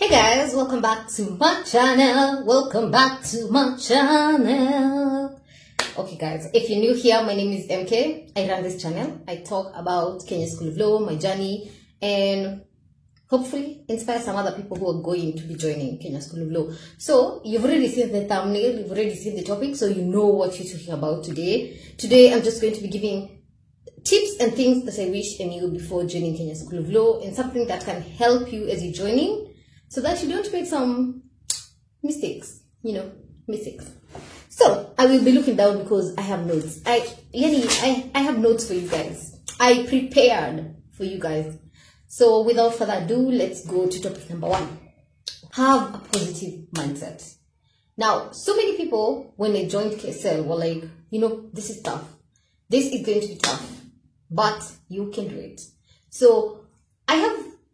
Hey guys, welcome back to my channel. Welcome back to my channel. Okay guys, if you're new here, my name is MK. I run this channel. I talk about Kenya School of Law, my journey, and hopefully inspire some other people who are going to be joining Kenya School of Law. So you've already seen the thumbnail, you've already seen the topic, so you know what you're talking about today. Today I'm just going to be giving tips and things that I wish I knew before joining Kenya School of Law, and something that can help you as you're joining, so that you don't make some mistakes, mistakes. So I will be looking down because I have notes. I have notes for you guys. I prepared for you guys. So without further ado, let's go to topic number 1. Have a positive mindset. Now, so many people, when they joined KSL, were like, this is tough. This is going to be tough, but you can do it. So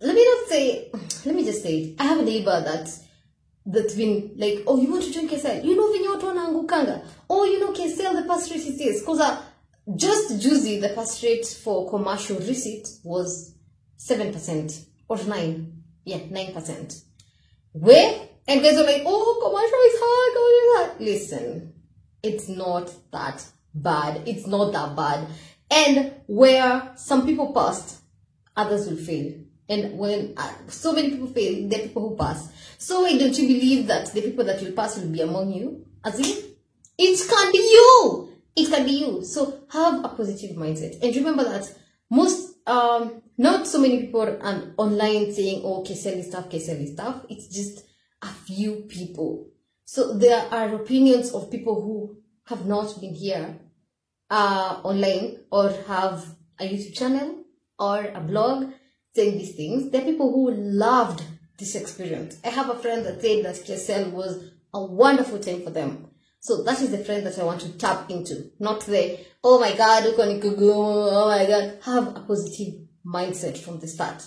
let me just say it. I have a neighbor that's been like, oh, you want to join KSL? Venye watu wanaangukanga. Oh, KSL, the pass rate is this. Because just juicy, the pass rate for commercial receipt was 7% or 9%. Yeah, 9%. Where? And guys are like, oh, commercial is hard. Listen, it's not that bad. It's not that bad. And where some people passed, others will fail. And when so many people fail, there are people who pass. So why don't you believe that the people that will pass will be among you? As in, it can be you. It can be you. So have a positive mindset. And remember that not so many people are online saying, oh, KSL is tough, KSL is tough. It's just a few people. So there are opinions of people who have not been here online or have a YouTube channel or a blog saying these things. There are people who loved this experience. I have a friend that said that KSL was a wonderful time for them. So that is the friend that I want to tap into. Not the, oh my God, oh my God. Have a positive mindset from the start.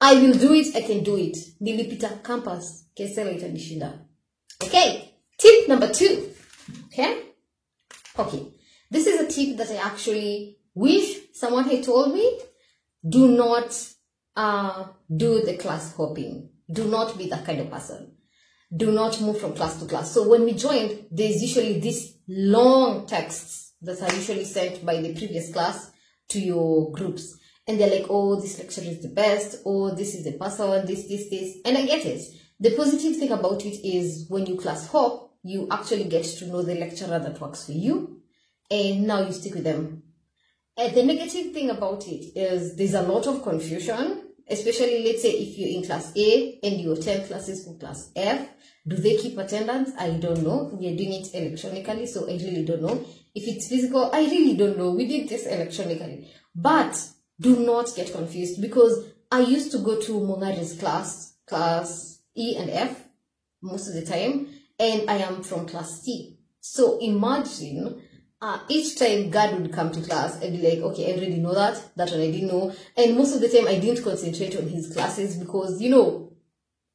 I will do it, I can do it. Nilipita campus, KSL itanishinda. Okay, tip number 2. Okay, this is a tip that I actually wish someone had told me. Do not do the class hopping. Do not be that kind of person. Do not move from class to class. So when we joined, there's usually these long texts that are usually sent by the previous class to your groups. And they're like, oh, this lecture is the best. Oh, this is the password, this. And I get it. The positive thing about it is when you class hop, you actually get to know the lecturer that works for you. And now you stick with them. And the negative thing about it is there's a lot of confusion, especially let's say if you're in class A and you attend classes for class F. Do they keep attendance? I don't know. We are doing it electronically, so I really don't know. If it's physical, I really don't know. We did this electronically. But do not get confused, because I used to go to Mongare's class E and F most of the time, and I am from class C. So imagine each time God would come to class, I'd be like, okay, I already know that one I didn't know. And most of the time I didn't concentrate on his classes because,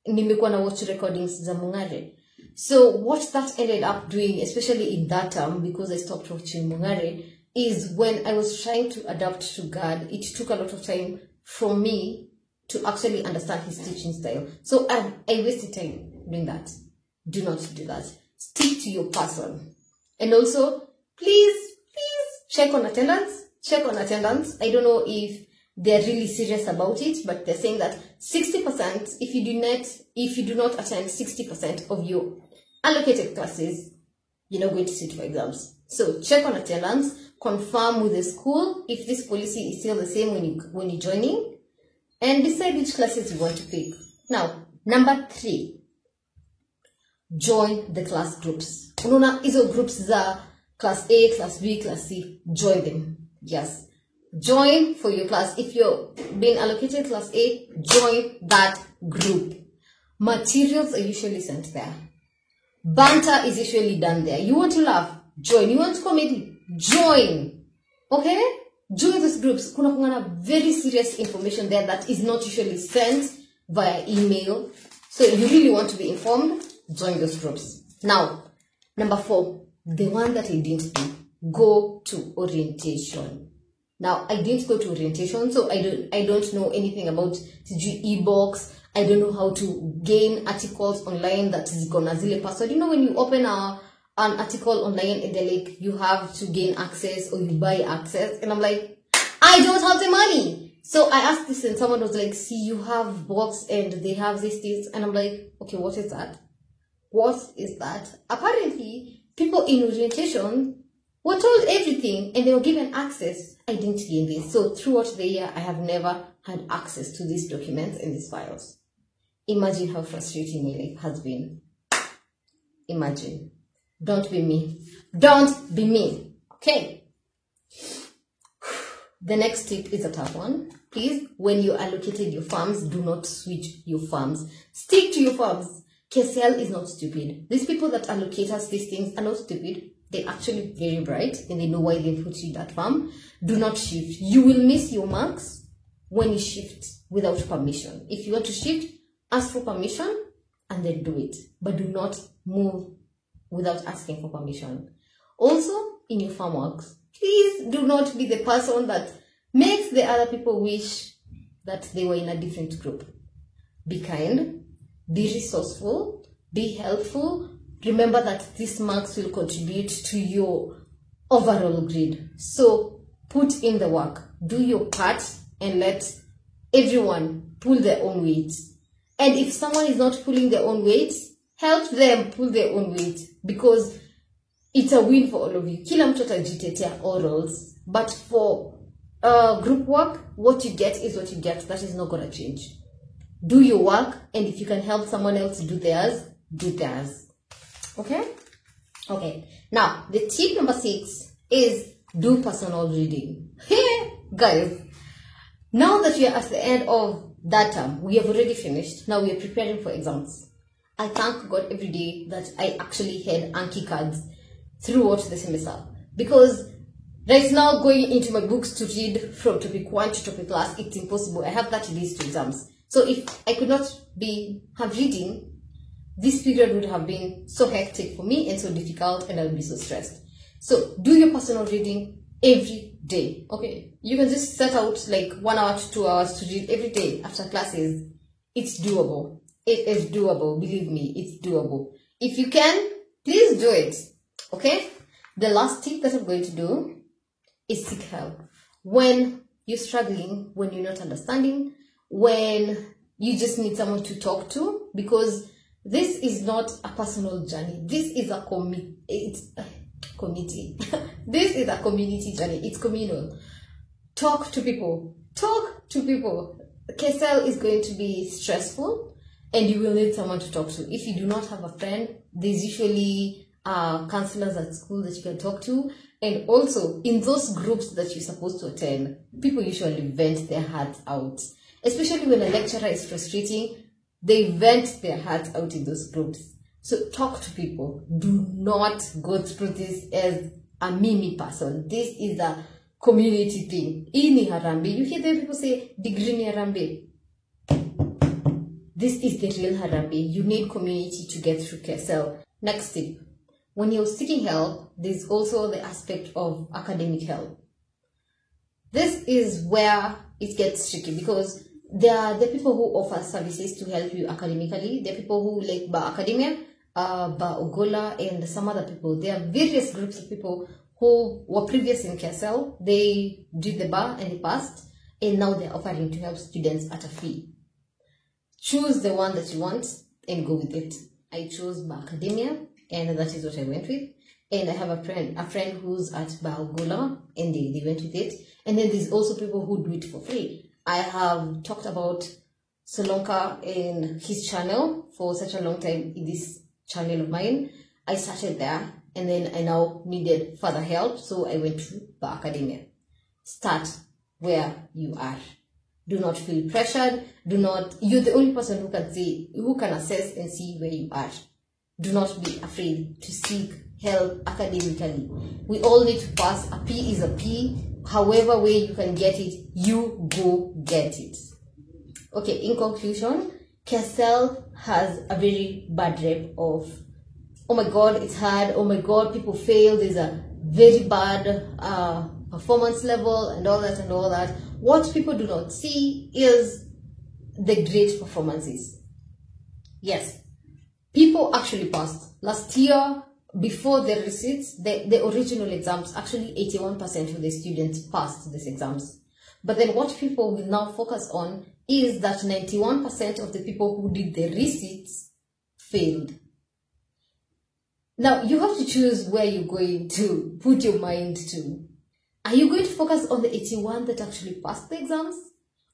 nimekuwa na watch recordings za Mungare. So what that ended up doing, especially in that term, because I stopped watching Mungare, is when I was trying to adapt to God, it took a lot of time from me to actually understand his teaching style. So I wasted time doing that. Do not do that. Stick to your person. And also, Please check on attendance. Check on attendance. I don't know if they're really serious about it, but they're saying that 60%, if you do not attend 60% of your allocated classes, you're not going to sit for exams. So check on attendance, confirm with the school if this policy is still the same when you're joining, and decide which classes you want to pick. Now, number 3, join the class groups. Unaona hizo groups za Class A, Class B, Class C, join them. Yes. Join for your class. If you're being allocated Class A, join that group. Materials are usually sent there. Banter is usually done there. You want to laugh? Join. You want comedy? Join. Okay? Join those groups. Kuna very serious information there that is not usually sent via email. So you really want to be informed? Join those groups. Now, number 4. The one that I didn't do, go to orientation. Now, I didn't go to orientation, so I don't know anything about e-box. I don't know how to gain articles online that is gonna zile password. You know, when you open an article online and they're like, you have to gain access or you buy access, and I'm like, I don't have the money. So I asked this and someone was like, see, you have box and they have these, and I'm like, okay, what is that? What is that? Apparently, people in orientation were told everything and they were given access. I didn't gain this. So throughout the year, I have never had access to these documents and these files. Imagine how frustrating my life has been. Imagine. Don't be me. Don't be me. Okay. The next tip is a tough one. Please, when you allocated your farms, do not switch your farms. Stick to your farms. KCL is not stupid. These people that allocate us these things are not stupid. They're actually very bright and they know why they put you that farm. Do not shift. You will miss your marks when you shift without permission. If you want to shift, ask for permission and then do it. But do not move without asking for permission. Also, in your farm works, please do not be the person that makes the other people wish that they were in a different group. Be kind, be resourceful, be helpful. Remember that these marks will contribute to your overall grade. So put in the work, do your part, and let everyone pull their own weight. And if someone is not pulling their own weight, help them pull their own weight, because it's a win for all of you. Kila mtu atajitetea orals, but for group work, what you get is what you get. That is not going to change. Do your work, and if you can help someone else do theirs, do theirs. Okay? Okay. Now, the tip number 6 is do personal reading. Hey, guys, now that we are at the end of that term, we have already finished. Now we are preparing for exams. I thank God every day that I actually had Anki cards throughout the semester, because right now going into my books to read from topic 1 to topic last, it's impossible. I have 30 days to exams. So if I could not have reading, this period would have been so hectic for me and so difficult, and I would be so stressed. So do your personal reading every day. Okay, you can just set out like 1 hour to 2 hours to read every day after classes. It's doable. It is doable. Believe me, it's doable. If you can, please do it. Okay, the last tip that I'm going to do is seek help. When you're struggling, when you're not understanding, when you just need someone to talk to, because this is not a personal journey. This is a committee. This is a community journey. It's communal. Talk to people. Talk to people. KSL is going to be stressful, and you will need someone to talk to. If you do not have a friend, there's usually counselors at school that you can talk to. And also, in those groups that you're supposed to attend, people usually vent their hearts out. Especially when a lecturer is frustrating, they vent their hearts out in those groups. So talk to people. Do not go through this as a mimi person. This is a community thing. Ini Harambe. You hear the people say, degree ni Harambe. This is the real Harambe. You need community to get through KSL. Next tip. When you're seeking help, there's also the aspect of academic help. This is where it gets tricky, because there are the people who offer services to help you academically. There are people who like Ba Academia, Ba Ogola, and some other people. There are various groups of people who were previous in KSL. They did the bar and they passed, and now they're offering to help students at a fee. Choose the one that you want and go with it. I chose Ba Academia, and that is what I went with. And I have a friend who's at Ba Ogola, and they went with it. And then there's also people who do it for free. I have talked about Solonka in his channel for such a long time in this channel of mine. I started there, and then I now needed further help, so I went to Ba Academia. Start where you are. Do not feel pressured. You're the only person who can assess and see where you are. Do not be afraid to seek help academically. We all need to pass. A P is a P. However way you can get it, you go get it. Okay, in conclusion, KSL has a very bad rep of, oh my God, it's hard, oh my God, people fail, there's a very bad performance level and all that and all that. What people do not see is the great performances. Yes, people actually passed. Last year, before the receipts, the original exams, actually 81% of the students passed these exams. But then what people will now focus on is that 91% of the people who did the receipts failed. Now, you have to choose where you're going to put your mind to. Are you going to focus on the 81 that actually passed the exams?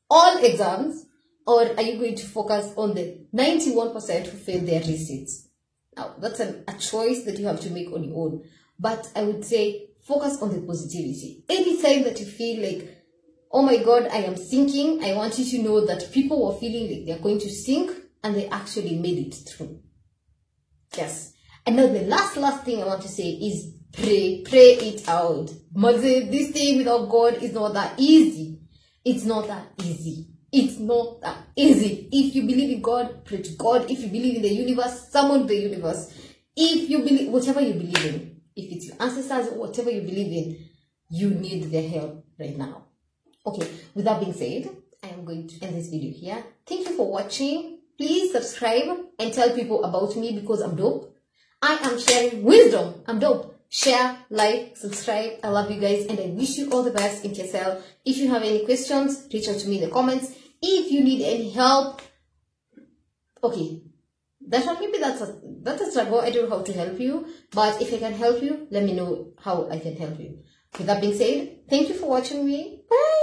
All exams? Or are you going to focus on the 91% who failed their receipts? Now, that's a choice that you have to make on your own. But I would say focus on the positivity. Anytime that you feel like, oh my God, I am sinking, I want you to know that people were feeling like they're going to sink and they actually made it through. Yes. And now the last thing I want to say is pray it out. This thing without God is not that easy. It's not that easy. It's not that easy. If you believe in God, pray to God. If you believe in the universe, summon the universe. If you believe, whatever you believe in, if it's your ancestors, whatever you believe in, you need their help right now. Okay, with that being said, I am going to end this video here. Thank you for watching. Please subscribe and tell people about me because I'm dope. I am sharing wisdom. I'm dope. Share, like, subscribe. I love you guys and I wish you all the best in KSL. If you have any questions, reach out to me in the comments. If you need any help, okay, that's a struggle. I don't know how to help you, but if I can help you, let me know how I can help you. With that being said, thank you for watching me. Bye.